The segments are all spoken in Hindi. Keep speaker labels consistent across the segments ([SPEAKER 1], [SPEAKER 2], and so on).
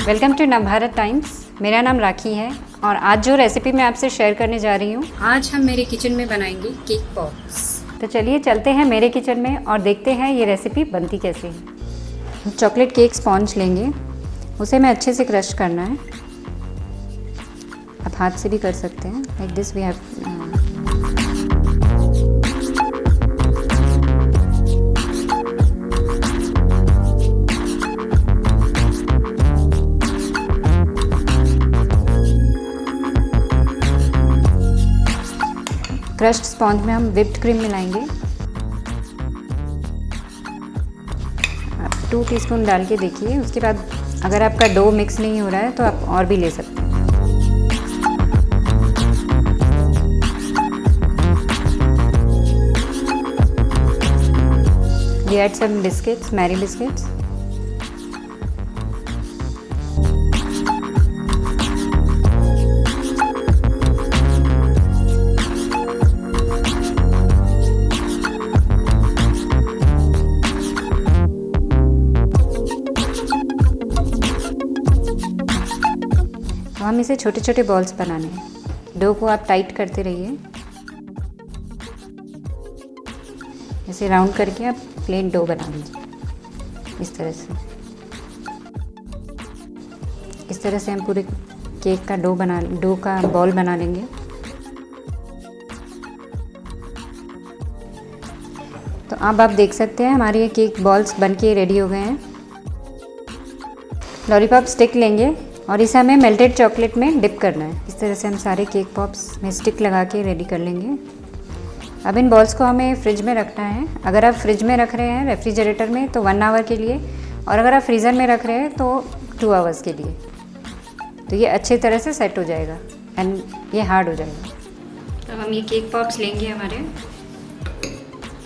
[SPEAKER 1] Welcome to Navbharat times. मेरा नाम राखी है और आज जो रेसिपी मैं आपसे शेयर करने जा रही हूँ, आज हम मेरे किचन में बनाएंगे केक पॉप्स। तो चलिए चलते हैं मेरे किचन में और देखते हैं ये रेसिपी बनती कैसे है। चॉकलेट केक स्पॉन्ज लेंगे, उसे हमें अच्छे से क्रश करना है। आप हाथ से भी कर सकते हैं, like this we have. Crushed sponge में हम व्हिप्ड क्रीम मिलाएंगे। आप 2 टीस्पून डाल के देखिए। उसके बाद अगर आपका डो मिक्स नहीं हो रहा है तो आप और भी ले सकते हैं। We add some biscuits, Mary biscuits. तो हम इसे छोटे छोटे बॉल्स बनाने हैं। डो को आप टाइट करते रहिए, इसे राउंड करके आप प्लेन डो बना लीजिए इस तरह से। इस तरह से हम पूरे केक का डो का बॉल बना लेंगे। तो अब आप देख सकते हैं हमारे ये केक बॉल्स बनके रेडी हो गए हैं। लॉलीपॉप स्टिक लेंगे और इसे हमें मेल्टेड चॉकलेट में डिप करना है। इस तरह से हम सारे केक पॉप्स में स्टिक लगा के रेडी कर लेंगे। अब इन बॉल्स को हमें फ्रिज में रखना है। अगर आप फ्रिज में रख रहे हैं रेफ्रिजरेटर में तो 1 आवर के लिए, और अगर आप फ्रीज़र में रख रहे हैं तो 2 आवर्स के लिए। तो ये अच्छी तरह से सेट हो जाएगा एंड ये हार्ड हो जाएगा। तो हम ये केक पॉप्स लेंगे हमारे, and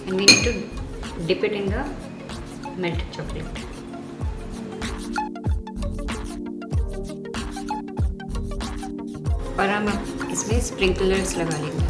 [SPEAKER 1] we need to dip it in the melted chocolate. और हम इसमें स्प्रिंकलर्स लगा लेंगे।